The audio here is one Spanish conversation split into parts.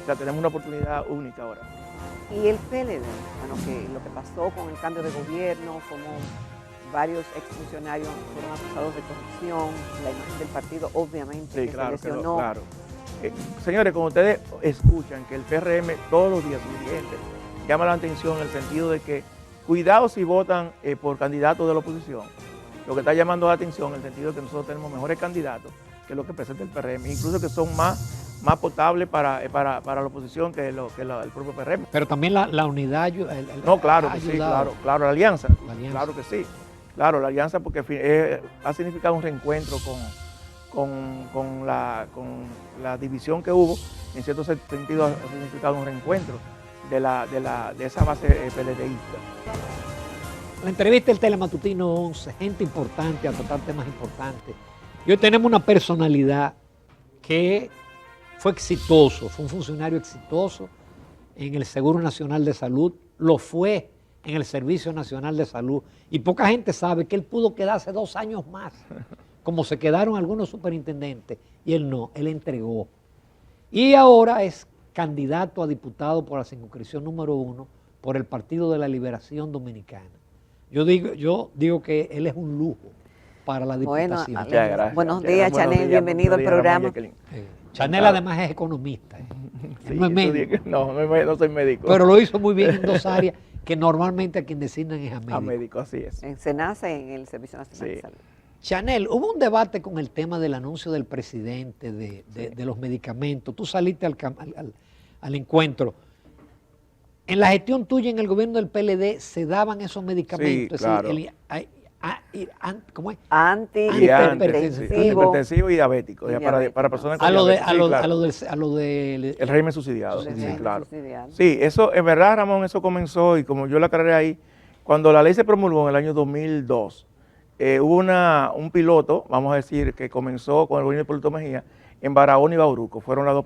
sea, tenemos una oportunidad única ahora. Y el PLD, bueno, que lo que pasó con el cambio de gobierno, como varios exfuncionarios fueron acusados de corrupción, la imagen del partido obviamente Sí, que claro, se lesionó. claro. Señores, como ustedes escuchan que el PRM todos los días, sus dirigentes, llama la atención en el sentido de que cuidado si votan por candidatos de la oposición. Lo que está llamando la atención en el sentido de que nosotros tenemos mejores candidatos que los que presenta el PRM, incluso que son más potables para la oposición que el propio PRM. Pero también la unidad No, claro que sí, claro, la alianza, La alianza. claro que sí. Claro, la alianza porque ha significado un reencuentro con la división que hubo, en cierto sentido ha significado un reencuentro de esa base PLDista. La entrevista del Telematutino 11, gente importante a tratar temas importantes. Y hoy tenemos una personalidad que fue exitoso, fue un funcionario exitoso en el Seguro Nacional de Salud, lo fue en el Servicio Nacional de Salud, y poca gente sabe que él pudo quedarse 2 años más, como se quedaron algunos superintendentes, y él no, él entregó. Y ahora es candidato a diputado por la circunscripción número 1 por el Partido de la Liberación Dominicana. Yo digo que él es un lujo para la diputación. Bueno, gracias. Buenos días, Chanel, bienvenido al programa. Chanel además es economista. Sí, No es médico. No soy médico. Pero lo hizo muy bien en 2 áreas que normalmente a quien designan es a médico. A médico, así es. En SENASA, en el Servicio Nacional de Salud. Chanel, hubo un debate con el tema del anuncio del presidente de los medicamentos. Tú saliste al encuentro. En la gestión tuya en el gobierno del PLD se daban esos medicamentos. Sí, claro. ¿Cómo es? Antihipertensivo y diabético. Para personas con diabetes. A lo del el régimen subsidiado. Sí, claro. subsidiado. Sí, eso, en verdad, Ramón, eso comenzó, y como yo la aclaré ahí, cuando la ley se promulgó en el año 2002, hubo un piloto, vamos a decir, que comenzó con el gobierno de Hipólito Mejía en Barahona y Bauruco. Fueron las dos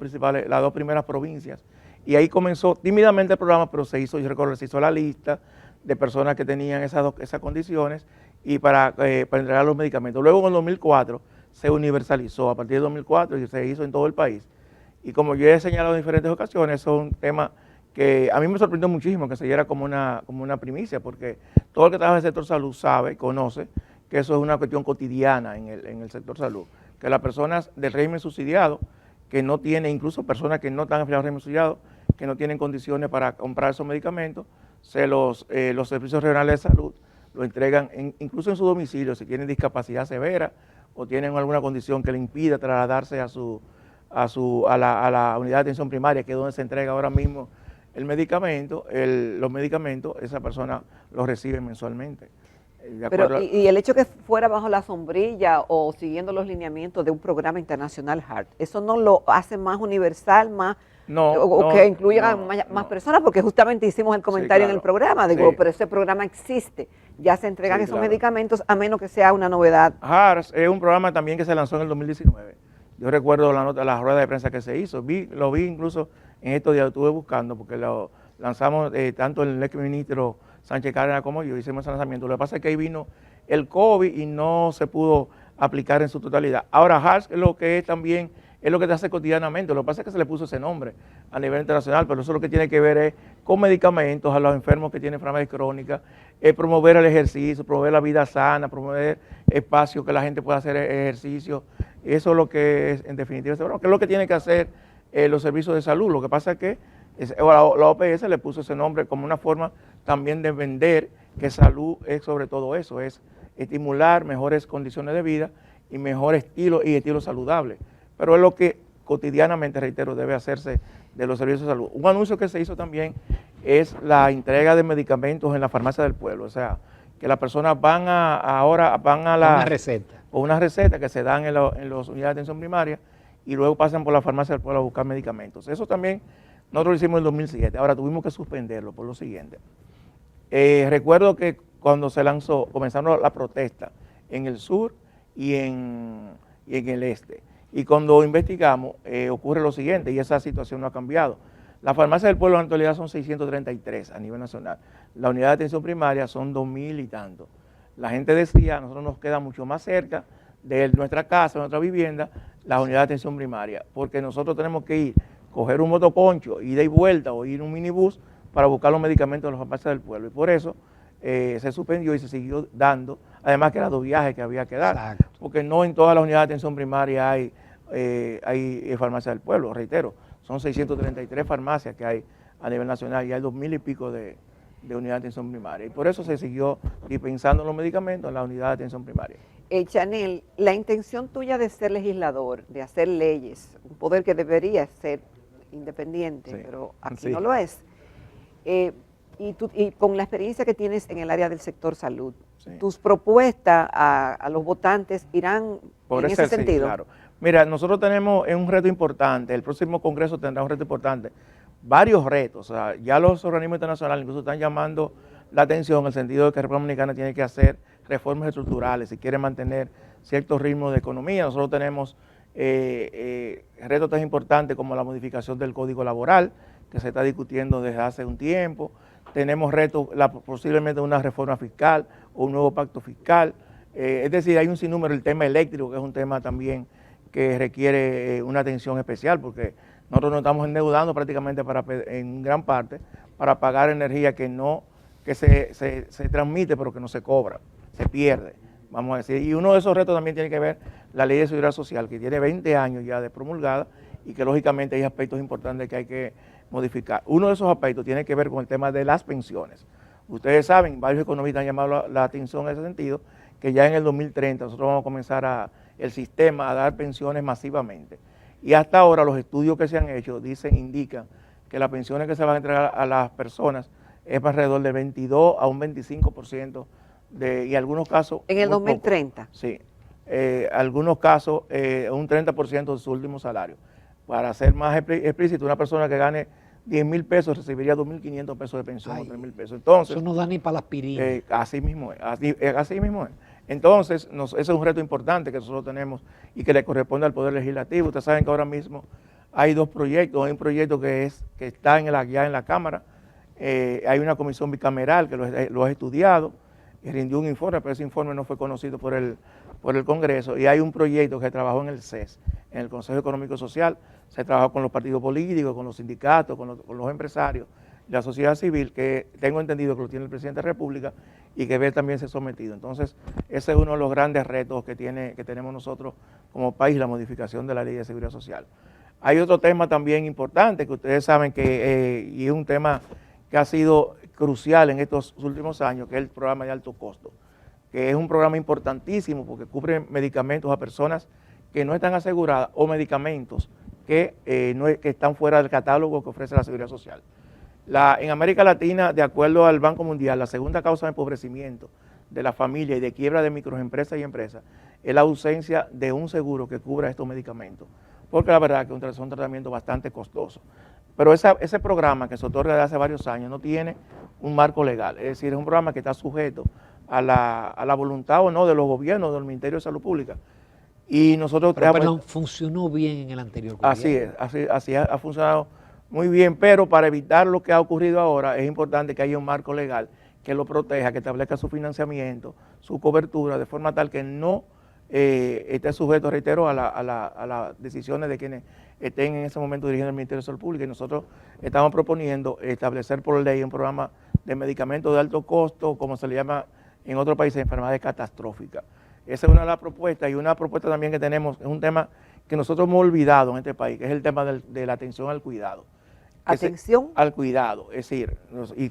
primeras provincias. Y ahí comenzó tímidamente el programa, pero se hizo la lista de personas que tenían esas condiciones y para entregar los medicamentos. Luego en el 2004 se universalizó, a partir de 2004 y se hizo en todo el país. Y como yo he señalado en diferentes ocasiones, eso es un tema que a mí me sorprendió muchísimo que se diera como una primicia, porque todo el que trabaja en el sector salud sabe, conoce, que eso es una cuestión cotidiana en el sector salud, que las personas del régimen subsidiado, que no tienen, incluso personas que no están afiliadas al régimen subsidiado, que no tienen condiciones para comprar esos medicamentos, los servicios regionales de salud lo entregan incluso en su domicilio, si tienen discapacidad severa o tienen alguna condición que le impida trasladarse a la unidad de atención primaria, que es donde se entrega ahora mismo el medicamento, los medicamentos, esa persona los recibe mensualmente. Pero, y el hecho que fuera bajo la sombrilla o siguiendo los lineamientos de un programa internacional HART, ¿eso no lo hace más universal, que incluya más personas? Porque justamente hicimos el comentario en el programa, pero ese programa existe, ya se entregan esos medicamentos, a menos que sea una novedad. HART es un programa también que se lanzó en el 2019. Yo recuerdo la rueda de prensa que se hizo, lo vi incluso en estos días, lo estuve buscando, porque lo lanzamos tanto el ex ministro Sánchez Cárdenas como yo, hicimos ese lanzamiento. Lo que pasa es que ahí vino el COVID y no se pudo aplicar en su totalidad. Ahora, HART es lo que es también, es lo que se hace cotidianamente. Lo que pasa es que se le puso ese nombre a nivel internacional, pero eso lo que tiene que ver es con medicamentos a los enfermos que tienen enfermedades crónicas, promover el ejercicio, promover la vida sana, promover espacios que la gente pueda hacer ejercicio. Eso es lo que es, en definitiva, que es lo que tienen que hacer los servicios de salud. Lo que pasa es que la OPS le puso ese nombre como una forma también de vender que salud es sobre todo eso, es estimular mejores condiciones de vida y mejor estilo saludable. Pero es lo que cotidianamente, reitero, debe hacerse de los servicios de salud. Un anuncio que se hizo también es la entrega de medicamentos en la farmacia del pueblo, o sea, que las personas ahora van a una receta. O una receta que se dan en las unidades de atención primaria y luego pasan por la farmacia del pueblo a buscar medicamentos. Eso también nosotros lo hicimos en el 2007, ahora tuvimos que suspenderlo por lo siguiente. Recuerdo que cuando se lanzó, comenzaron la protesta en el sur y en el este. Y cuando investigamos, ocurre lo siguiente, y esa situación no ha cambiado. Las farmacias del pueblo en la actualidad son 633 a nivel nacional. La unidad de atención primaria son 2000 y tanto. La gente decía, a nosotros nos queda mucho más cerca de nuestra casa, de nuestra vivienda, la unidad de atención primaria, porque nosotros tenemos que ir coger un motoconcho, ida y vuelta o ir en un minibús para buscar los medicamentos de las farmacias del pueblo. Y por eso se suspendió y se siguió dando, además que eran 2 viajes que había que dar, Exacto. porque no en todas las unidades de atención primaria hay farmacias del pueblo, reitero, son 633 farmacias que hay a nivel nacional y hay 2.000 y pico de unidades de atención primaria. Y por eso se siguió dispensando los medicamentos en la unidad de atención primaria. Chanel, la intención tuya de ser legislador, de hacer leyes, un poder que debería ser independiente, Sí, pero aquí sí. no lo es, y con la experiencia que tienes en el área del sector salud, Sí. tus propuestas a los votantes irán en ese Sí, sentido. claro. Mira, nosotros tenemos un reto importante, el próximo Congreso tendrá un reto importante, varios retos, o sea, ya los organismos internacionales incluso están llamando la atención en el sentido de que la República Dominicana tiene que hacer reformas estructurales si quiere mantener ciertos ritmos de economía. Nosotros tenemos retos tan importantes como la modificación del Código Laboral, que se está discutiendo desde hace un tiempo. Tenemos retos, posiblemente una reforma fiscal o un nuevo pacto fiscal. Es decir, hay un sinnúmero, el tema eléctrico, que es un tema también que requiere una atención especial, porque nosotros nos estamos endeudando prácticamente en gran parte para pagar energía que se transmite pero que no se cobra, se pierde, vamos a decir. Y uno de esos retos también tiene que ver la Ley de Seguridad Social, que tiene 20 años ya de promulgada y que lógicamente hay aspectos importantes que hay que modificar. Uno de esos aspectos tiene que ver con el tema de las pensiones. Ustedes saben, varios economistas han llamado la atención en ese sentido, que ya en el 2030 nosotros vamos a comenzar el sistema a dar pensiones masivamente. Y hasta ahora los estudios que se han hecho indican que las pensiones que se van a entregar a las personas es alrededor del 22 a un 25% y algunos casos... En el muy 2030. poco. Sí, algunos casos un 30% de su último salario. Para ser más explícito, una persona que gane 10.000 pesos recibiría 2.500 pesos de pensión o 3.000 pesos. Entonces, eso no da ni para la aspirina. así mismo es, así mismo es. Entonces, ese es un reto importante que nosotros tenemos y que le corresponde al Poder Legislativo. Ustedes saben que ahora mismo hay 2 proyectos. Hay un proyecto que está ya en la Cámara. Hay una comisión bicameral que lo ha estudiado y rindió un informe, pero ese informe no fue conocido por el Congreso. Y hay un proyecto que trabajó en el CES, en el Consejo Económico y Social. Se trabajó con los partidos políticos, con los sindicatos, con los empresarios, la sociedad civil, que tengo entendido que lo tiene el presidente de la República y que debe también ser sometido. Entonces, ese es uno de los grandes retos que tenemos nosotros como país, la modificación de la Ley de Seguridad Social. Hay otro tema también importante que ustedes saben y es un tema que ha sido crucial en estos últimos años, que es el programa de alto costo, que es un programa importantísimo porque cubre medicamentos a personas que no están aseguradas o medicamentos que están fuera del catálogo que ofrece la Seguridad Social. En América Latina, de acuerdo al Banco Mundial, la segunda causa de empobrecimiento de la familia y de quiebra de microempresas y empresas es la ausencia de un seguro que cubra estos medicamentos, porque la verdad que es un tratamiento bastante costoso. Pero ese programa que se otorga desde hace varios años no tiene un marco legal, es decir, es un programa que está sujeto a la voluntad o no de los gobiernos, del Ministerio de Salud Pública. Y nosotros... Pero, perdón, funcionó bien en el anterior gobierno. Así es, así ha funcionado muy bien, pero para evitar lo que ha ocurrido ahora es importante que haya un marco legal que lo proteja, que establezca su financiamiento, su cobertura, de forma tal que no esté sujeto, reitero, a las decisiones de quienes estén en ese momento dirigiendo el Ministerio de Salud Pública. Y nosotros estamos proponiendo establecer por ley un programa de medicamentos de alto costo, como se le llama en otros países, enfermedades catastróficas. Esa es una de las propuestas, y una propuesta también que tenemos, es un tema que nosotros hemos olvidado en este país, que es el tema de la atención al cuidado. ¿Atención? Al cuidado, es decir,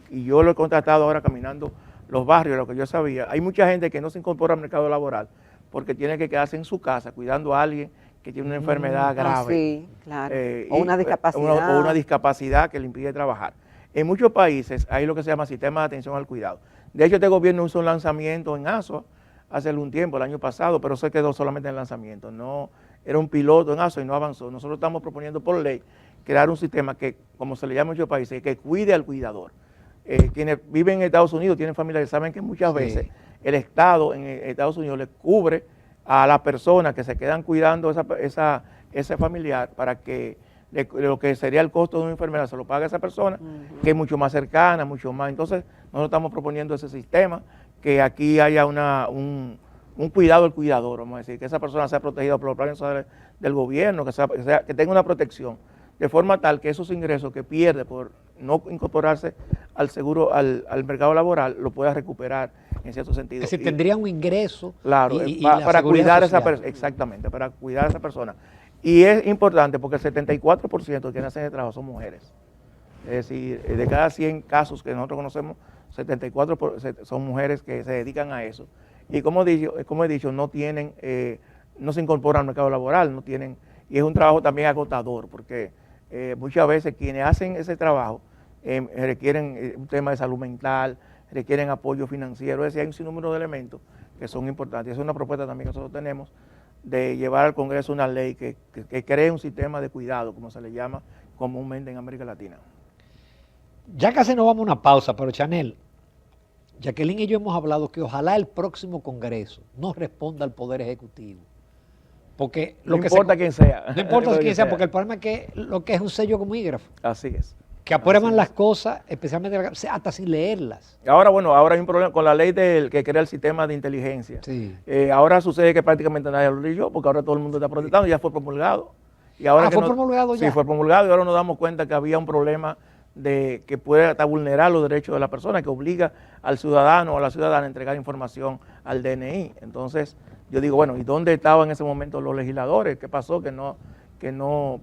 y yo lo he contratado ahora caminando los barrios, lo que yo sabía, hay mucha gente que no se incorpora al mercado laboral porque tiene que quedarse en su casa cuidando a alguien que tiene una enfermedad grave. Sí, claro. O una discapacidad. O una discapacidad que le impide trabajar. En muchos países hay lo que se llama sistema de atención al cuidado. De hecho, este gobierno hizo un lanzamiento en ASOA hace algún tiempo, el año pasado, pero se quedó solamente en el lanzamiento. No, era un piloto en ASOA y no avanzó. Nosotros estamos proponiendo por ley crear un sistema que, como se le llama en muchos países, que cuide al cuidador. Quienes viven en Estados Unidos tienen familia que saben que muchas veces el Estado en Estados Unidos le cubre a las personas que se quedan cuidando ese familiar para que lo que sería el costo de una enfermedad se lo pague a esa persona, que es mucho más cercana, mucho más. Entonces, nosotros estamos proponiendo ese sistema, que aquí haya un cuidado del cuidador, vamos a decir, que esa persona sea protegida por los planes sociales del gobierno, que tenga una protección de forma tal que esos ingresos que pierde por no incorporarse al seguro, al mercado laboral, lo pueda recuperar en cierto sentido. Es decir, tendría un ingreso. Claro, para cuidar a esa persona, exactamente, para cuidar a esa persona. Y es importante porque el 74% de quienes hacen el trabajo son mujeres. Es decir, de cada 100 casos que nosotros conocemos, 74 son mujeres que se dedican a eso. Y como he dicho, no tienen, no se incorporan al mercado laboral, no tienen, y es un trabajo también agotador, porque muchas veces quienes hacen ese trabajo requieren un tema de salud mental, requieren apoyo financiero, es decir, hay un sinnúmero de elementos que son importantes. Es una propuesta también que nosotros tenemos de llevar al Congreso una ley que cree un sistema de cuidado, como se le llama comúnmente en América Latina. Ya casi nos vamos a una pausa, pero Chanel, Jacqueline y yo hemos hablado que ojalá el próximo Congreso no responda al Poder Ejecutivo. Porque no importa quién sea. No importa quién sea, porque el problema es que lo que es un sello comígrafo. Así es. Que aprueban las cosas, especialmente hasta sin leerlas. Ahora, bueno, ahora hay un problema con la ley que crea el sistema de inteligencia. Sí. Ahora sucede que prácticamente nadie lo leyó, porque ahora todo el mundo está protestando, ya fue promulgado. Y ahora ¿fue promulgado ya? Sí, fue promulgado y ahora nos damos cuenta que había un problema de que puede hasta vulnerar los derechos de la persona, que obliga al ciudadano o a la ciudadana a entregar información al DNI. Entonces, yo digo, bueno, ¿y dónde estaban en ese momento los legisladores? ¿Qué pasó? Que no,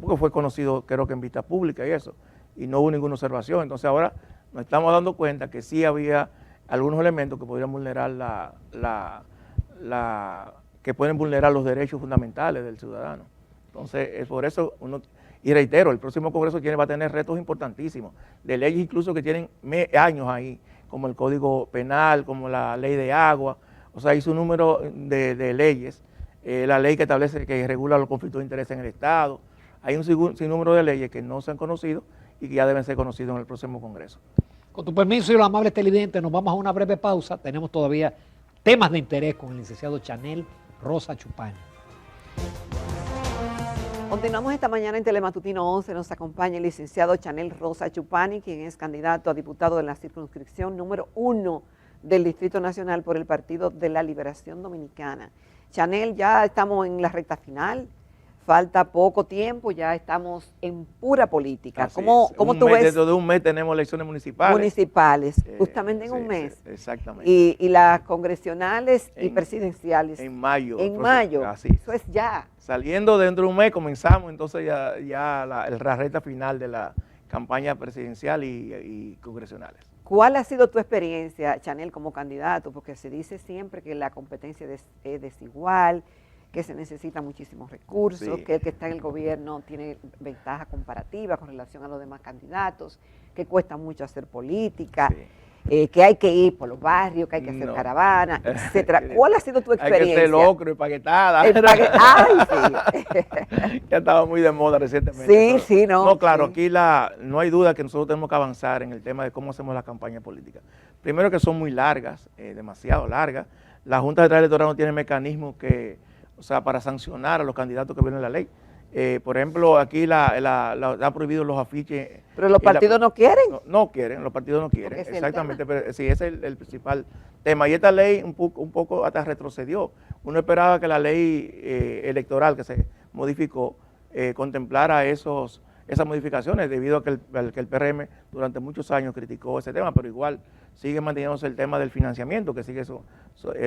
porque fue conocido creo que en vista pública y eso, y no hubo ninguna observación. Entonces ahora nos estamos dando cuenta que sí había algunos elementos que podrían vulnerar que pueden vulnerar los derechos fundamentales del ciudadano. Entonces, es por eso y reitero, el próximo Congreso va a tener retos importantísimos, de leyes incluso que tienen años ahí, como el Código Penal, como la Ley de Agua, o sea, hay un número de leyes, la ley que establece, que regula los conflictos de interés en el Estado, hay un sinnúmero de leyes que no se han conocido y que ya deben ser conocidos en el próximo Congreso. Con tu permiso y los amables televidentes, nos vamos a una breve pausa, tenemos todavía temas de interés con el licenciado Chanel Rosa Chupani. Continuamos esta mañana en Telematutino 11, nos acompaña el licenciado Chanel Rosa Chupani, quien es candidato a diputado de la circunscripción número 1 del Distrito Nacional por el Partido de la Liberación Dominicana. Chanel, ya estamos en la recta final, falta poco tiempo, ya estamos en pura política. ¿Cómo tú ves? Dentro de un mes tenemos elecciones municipales. Municipales, justamente en un mes. Exactamente. Y las congresionales y presidenciales. En mayo. En mayo, así. Eso es ya. Saliendo dentro de un mes comenzamos entonces ya la recta final de la campaña presidencial y congresionales. ¿Cuál ha sido tu experiencia, Chanel, como candidato? Porque se dice siempre que la competencia es desigual, que se necesitan muchísimos recursos, que el que está en el gobierno tiene ventaja comparativa con relación a los demás candidatos, que cuesta mucho hacer política, que hay que ir por los barrios, que hay que hacer caravanas, etcétera. ¿Cuál ha sido tu experiencia? Hay que ser locro y paquetada. Ya estaba muy de moda recientemente. No, claro, aquí no hay duda que nosotros tenemos que avanzar en el tema de cómo hacemos la campaña política. Primero que son muy largas, demasiado largas. La Junta Central Electoral no tiene mecanismos para sancionar a los candidatos que vienen la ley. Por ejemplo, aquí han prohibido los afiches. Pero los partidos no quieren. No quieren, los partidos no quieren. Exactamente, pero sí, ese es el principal tema. Y esta ley un poco hasta retrocedió. Uno esperaba que la ley electoral que se modificó contemplara esas modificaciones, debido a que el PRM durante muchos años criticó ese tema, pero igual sigue manteniéndose el tema del financiamiento, que sigue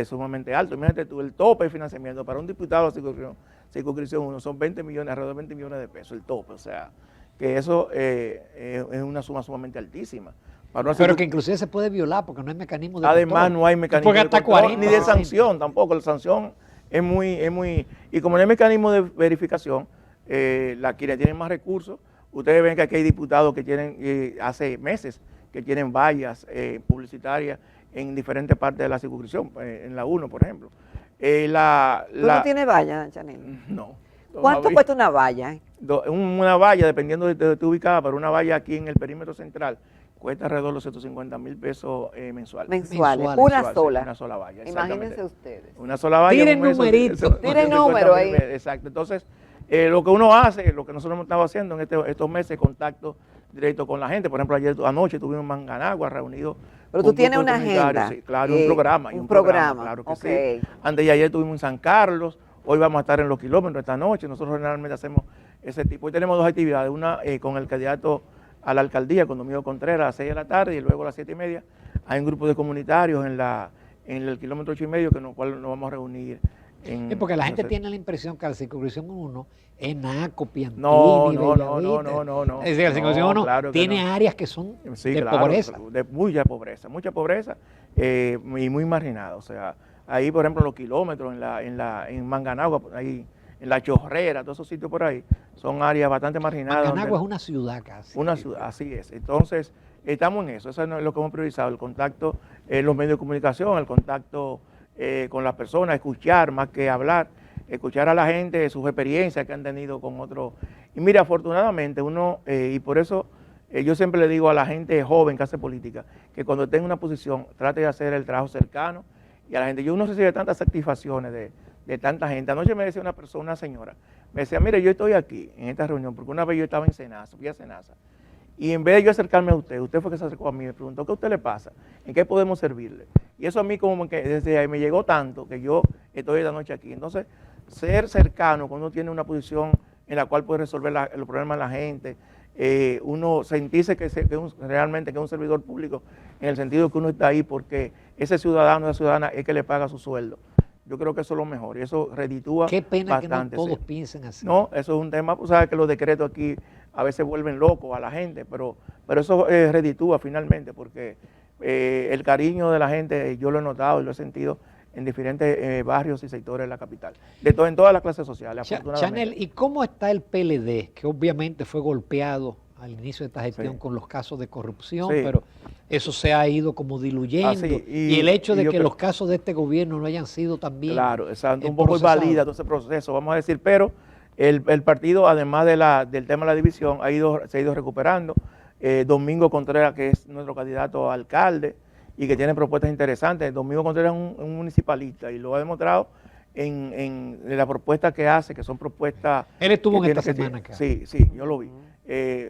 sumamente alto. Imagínate tú, el tope de financiamiento para un diputado de circunscripción 1 son 20 millones, alrededor de 20 millones de pesos, el tope, o sea, que eso es una suma sumamente altísima. Pero que inclusive se puede violar porque no hay mecanismo de además control. No hay mecanismo de control, 40, ni de sanción tampoco. La sanción es muy y como no hay mecanismo de verificación, quienes tienen más recursos, ustedes ven que aquí hay diputados que tienen, hace meses, que tienen vallas publicitarias en diferentes partes de la circunscripción, en la 1, por ejemplo. ¿Tú no tienes valla, Chanel? No. ¿Cuánto cuesta una valla? Una valla, dependiendo de donde esté ubicada, pero una valla aquí en el perímetro central cuesta alrededor de los 150,000 pesos mensuales. Mensuales. Una sola. Una sola valla. Imagínense ustedes. Una sola valla. Tiren numeritos. Tiren número ahí. Exacto. Entonces, lo que uno hace, lo que nosotros hemos estado haciendo en estos meses, contacto directo con la gente. Por ejemplo, anoche tuvimos en Manganagua reunidos. Pero tú tienes una agenda. Sí, claro, un programa. Un programa, claro que sí. Antes de ayer estuvimos en San Carlos, hoy vamos a estar en Los Kilómetros esta noche. Nosotros generalmente hacemos ese tipo. Hoy tenemos dos actividades, una con el candidato a la alcaldía, con Domingo Contreras, a las 6 de la tarde y luego a las 7:30 hay un grupo de comunitarios en el kilómetro 8,5 con el cual nos vamos a reunir. Porque la gente tiene la impresión que la circunscripción 1 es Naco, Piantini, no. Es decir, la circunscripción 1 claro tiene no. áreas que son sí, de claro, pobreza. De mucha pobreza y muy marginada. O sea, ahí por ejemplo los kilómetros en Manganagua, ahí en La Chorrera, todos esos sitios por ahí, son áreas bastante marginadas. Manganagua es una ciudad casi. Una ciudad, así es. Entonces, estamos en eso es lo que hemos priorizado, el contacto en los medios de comunicación, el contacto con las personas, escuchar más que hablar, escuchar a la gente, sus experiencias que han tenido con otros. Y mira, afortunadamente uno, y por eso yo siempre le digo a la gente joven que hace política, que cuando tenga una posición, trate de hacer el trabajo cercano, y a la gente, yo no recibe tantas satisfacciones de tanta gente. Anoche me decía una señora, me decía, mire, yo estoy aquí en esta reunión, porque una vez yo estaba en Senasa, fui a Senasa, y en vez de yo acercarme a usted fue que se acercó a mí, me preguntó, ¿qué a usted le pasa? ¿En qué podemos servirle? Y eso a mí como que desde ahí me llegó tanto que yo estoy esta noche aquí. Entonces, ser cercano cuando uno tiene una posición en la cual puede resolver los problemas de la gente, uno sentirse realmente que es un servidor público, en el sentido que uno está ahí porque ese ciudadano o esa ciudadana es que le paga su sueldo. Yo creo que eso es lo mejor y eso reditúa bastante. Qué pena que no todos piensen así. No, eso es un tema, pues sabes que los decretos aquí a veces vuelven locos a la gente, pero eso reditúa finalmente porque el cariño de la gente yo lo he notado y lo he sentido en diferentes barrios y sectores de la capital, en todas las clases sociales, afortunadamente. Chanel, ¿y cómo está el PLD, que obviamente fue golpeado al inicio de esta gestión con los casos de corrupción, pero eso se ha ido como diluyendo, y el hecho de que los casos de este gobierno no hayan sido también claro, exacto, un poco invalida todo ese proceso, vamos a decir, pero el partido, además del tema de la división, se ha ido recuperando. Domingo Contreras, que es nuestro candidato a alcalde y que tiene propuestas interesantes. Domingo Contreras es un municipalista y lo ha demostrado en la propuesta que hace, que son propuestas... Él estuvo en esta semana acá. Sí, yo lo vi.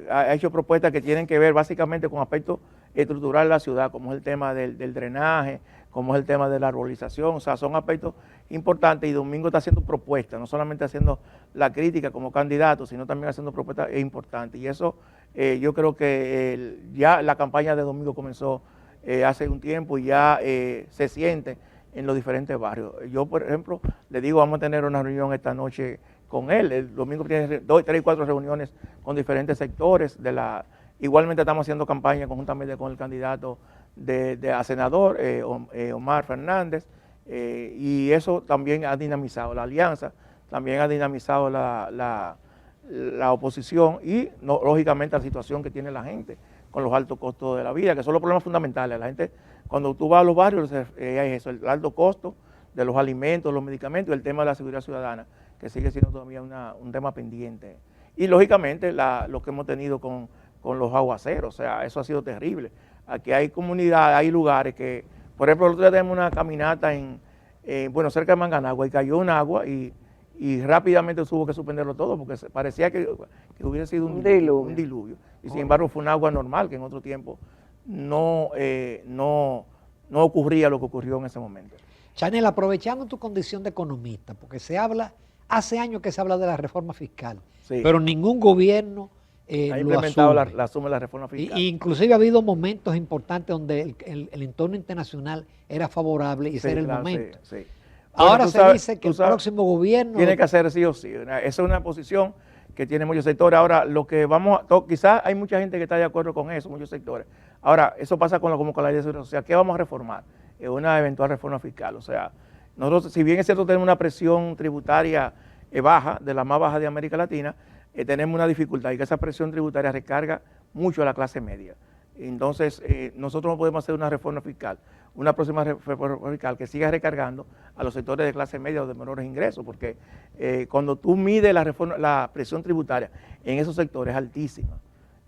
Ha hecho propuestas que tienen que ver básicamente con aspectos estructurales de la ciudad, como es el tema del drenaje, como es el tema de la arbolización, o sea, son aspectos importantes y Domingo está haciendo propuestas, no solamente haciendo la crítica como candidato, sino también haciendo propuestas importantes. Y eso yo creo que ya la campaña de Domingo comenzó hace un tiempo y ya se siente en los diferentes barrios. Yo, por ejemplo, le digo, vamos a tener una reunión esta noche con él. El Domingo tiene 2, 3 y 4 reuniones con diferentes sectores. Igualmente estamos haciendo campaña conjuntamente con el candidato a senador, Omar Fernández, y eso también ha dinamizado la alianza, también ha dinamizado la oposición y, lógicamente, la situación que tiene la gente con los altos costos de la vida, que son los problemas fundamentales. La gente, cuando tú vas a los barrios, es eso, el alto costo de los alimentos, los medicamentos y el tema de la seguridad ciudadana, que sigue siendo todavía un tema pendiente. Y, lógicamente, lo que hemos tenido con los aguaceros, o sea, eso ha sido terrible. Aquí hay comunidades, hay lugares que, por ejemplo, nosotros tenemos una caminata cerca de Manganagua y cayó un agua y rápidamente tuvo que suspenderlo todo porque parecía que hubiera sido un diluvio. Y sin embargo fue un agua normal que en otro tiempo no ocurría lo que ocurrió en ese momento. Chanel, aprovechando tu condición de economista, porque hace años que se habla de la reforma fiscal, pero ningún gobierno ha implementado la reforma fiscal. Inclusive ha habido momentos importantes donde el entorno internacional era favorable y ese era el momento. Sí. Ahora se dice que el próximo gobierno... Tiene que hacer sí o sí. Esa es una posición que tiene muchos sectores. Ahora, quizás hay mucha gente que está de acuerdo con eso, muchos sectores. Ahora, eso pasa como con la ley de seguridad social. ¿Qué vamos a reformar? Una eventual reforma fiscal. O sea, nosotros, si bien es cierto, tenemos una presión tributaria baja, de la más baja de América Latina, tenemos una dificultad y que esa presión tributaria recarga mucho a la clase media. Entonces, nosotros no podemos hacer una reforma fiscal, una próxima reforma fiscal que siga recargando a los sectores de clase media o de menores ingresos, porque cuando tú mides la presión tributaria en esos sectores es altísima.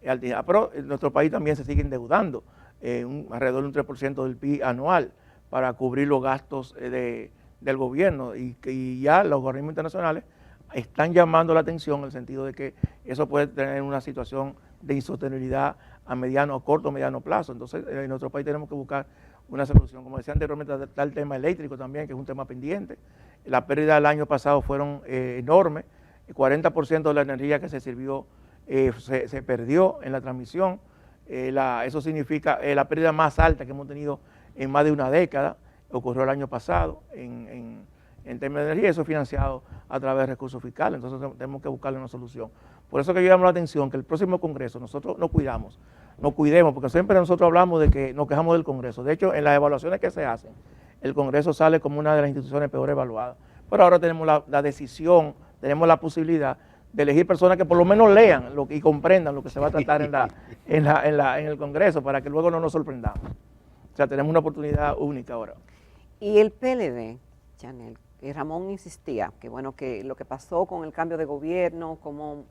Pero nuestro país también se sigue endeudando, alrededor de un 3% del PIB anual para cubrir los gastos del gobierno y ya los organismos internacionales están llamando la atención en el sentido de que eso puede tener una situación de insostenibilidad a corto o mediano plazo. Entonces, en nuestro país tenemos que buscar una solución. Como decía anteriormente, está el tema eléctrico también, que es un tema pendiente. Las pérdidas del año pasado fueron enormes, el 40% de la energía que se sirvió se perdió en la transmisión. Eso significa la pérdida más alta que hemos tenido en más de una década. Ocurrió el año pasado en términos de energía, eso es financiado a través de recursos fiscales, entonces tenemos que buscarle una solución. Por eso que yo llamo la atención que el próximo Congreso nosotros nos cuidemos, porque siempre nosotros hablamos de que nos quejamos del Congreso. De hecho, en las evaluaciones que se hacen, el Congreso sale como una de las instituciones peor evaluadas. Pero ahora tenemos la decisión, tenemos la posibilidad de elegir personas que por lo menos lean y comprendan lo que se va a tratar en el Congreso, para que luego no nos sorprendamos. O sea, tenemos una oportunidad única ahora. Y el PLD, Chanel, Ramón insistía que bueno, que lo que pasó con el cambio de gobierno, como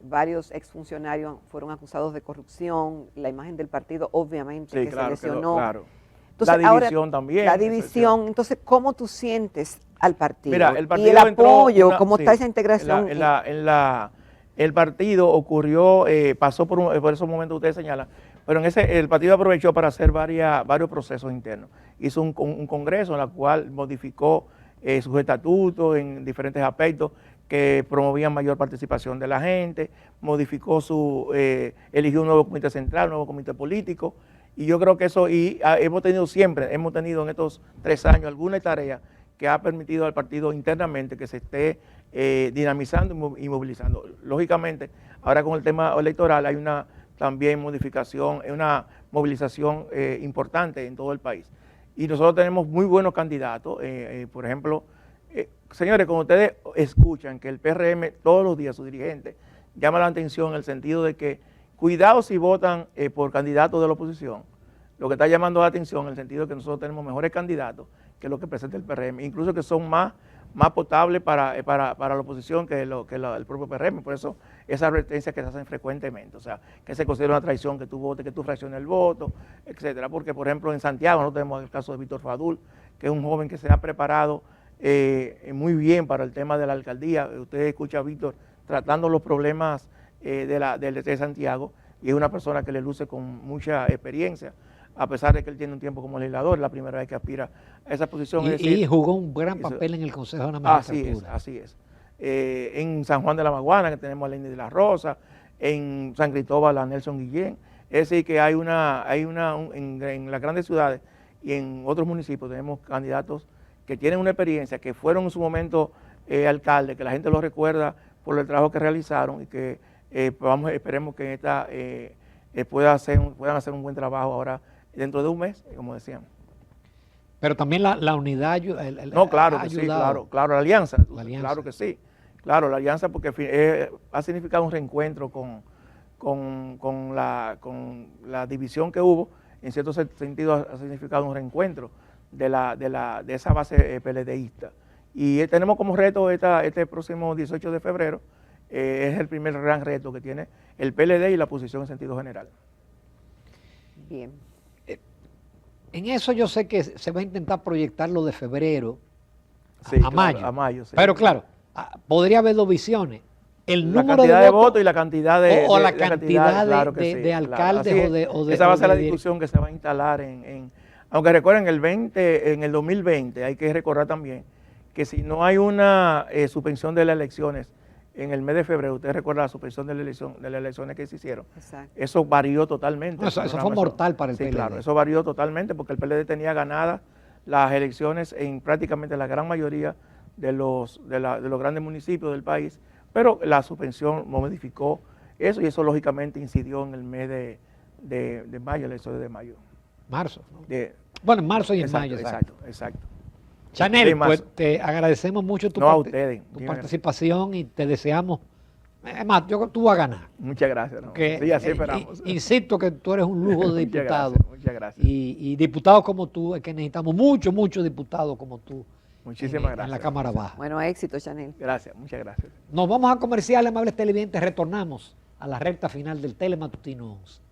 varios exfuncionarios fueron acusados de corrupción, la imagen del partido obviamente sí, que claro, se lesionó. Claro. Entonces, la división ahora, también. La división, entonces, ¿cómo tú sientes al partido? Mira, el partido y el apoyo, ¿cómo está esa integración? El partido ocurrió, pasó por esos momentos que ustedes señalan, pero el partido aprovechó para hacer varios procesos internos. Hizo un congreso en el cual modificó sus estatutos en diferentes aspectos que promovían mayor participación de la gente, eligió un nuevo comité central, un nuevo comité político, y yo creo que eso, hemos tenido en estos 3 años alguna tarea que ha permitido al partido internamente que se esté dinamizando y movilizando. Lógicamente, ahora con el tema electoral hay una también una movilización importante en todo el país. Y nosotros tenemos muy buenos candidatos, por ejemplo, señores, cuando ustedes escuchan que el PRM todos los días, sus dirigentes, llama la atención en el sentido de que cuidado si votan por candidatos de la oposición, lo que está llamando la atención en el sentido de que nosotros tenemos mejores candidatos que lo que presenta el PRM, incluso que son más potables para la oposición que el propio PRM. Por eso esas advertencias que se hacen frecuentemente, o sea, que se considera una traición que tú votes, que tú fracciones el voto, etcétera. Porque, por ejemplo, en Santiago nosotros tenemos el caso de Víctor Fadul, que es un joven que se ha preparado muy bien para el tema de la alcaldía. Usted escucha a Víctor tratando los problemas de Santiago, y es una persona que le luce con mucha experiencia, a pesar de que él tiene un tiempo como legislador, es la primera vez que aspira a esa posición. Y jugó un gran papel en el Consejo de la Magistratura. Así es. En San Juan de la Maguana, que tenemos a Lenny de la Rosa, en San Cristóbal a Nelson Guillén. Es decir, que en las grandes ciudades y en otros municipios tenemos candidatos que tienen una experiencia, que fueron en su momento alcaldes, que la gente los recuerda por el trabajo que realizaron, y que esperemos que puedan hacer un buen trabajo ahora dentro de un mes, como decíamos. Pero también la unidad no, claro que sí, claro, la alianza, claro que sí. Claro, la alianza, porque ha significado un reencuentro con la división que hubo. En cierto sentido ha significado un reencuentro de esa base PLDista. Y tenemos como reto este próximo 18 de febrero, es el primer gran reto que tiene el PLD y la oposición en sentido general. Bien. En eso yo sé que se va a intentar proyectar lo de febrero a mayo. A mayo, sí. Pero claro, podría haber 2 visiones. La cantidad de votos y la cantidad de alcaldes o de... Esa va a ser la discusión que se va a instalar aunque recuerden, en el 2020 hay que recordar también que si no hay una suspensión de las elecciones en el mes de febrero, usted recuerda la suspensión de las elecciones que se hicieron. Exacto. Eso varió totalmente. No, eso fue mortal para el PLD. Sí, claro, eso varió totalmente porque el PLD tenía ganadas las elecciones en prácticamente la gran mayoría de los grandes municipios del país, pero la suspensión modificó eso, y eso lógicamente incidió en el mes de mayo, el elecciones de mayo. Marzo. Bueno, en marzo y en mayo. Exacto. Chanel, pues te agradecemos mucho tu participación y te deseamos. Es más, tú vas a ganar. Muchas gracias. Sí, así esperamos. Insisto que tú eres un lujo de diputado. Muchas gracias. Y diputados como tú, es que necesitamos muchos diputados como tú. Muchísimas gracias. En la Cámara Baja. Bueno, éxito, Chanel. Gracias, muchas gracias. Nos vamos a comercial, amables televidentes. Retornamos a la recta final del Telematutino 11.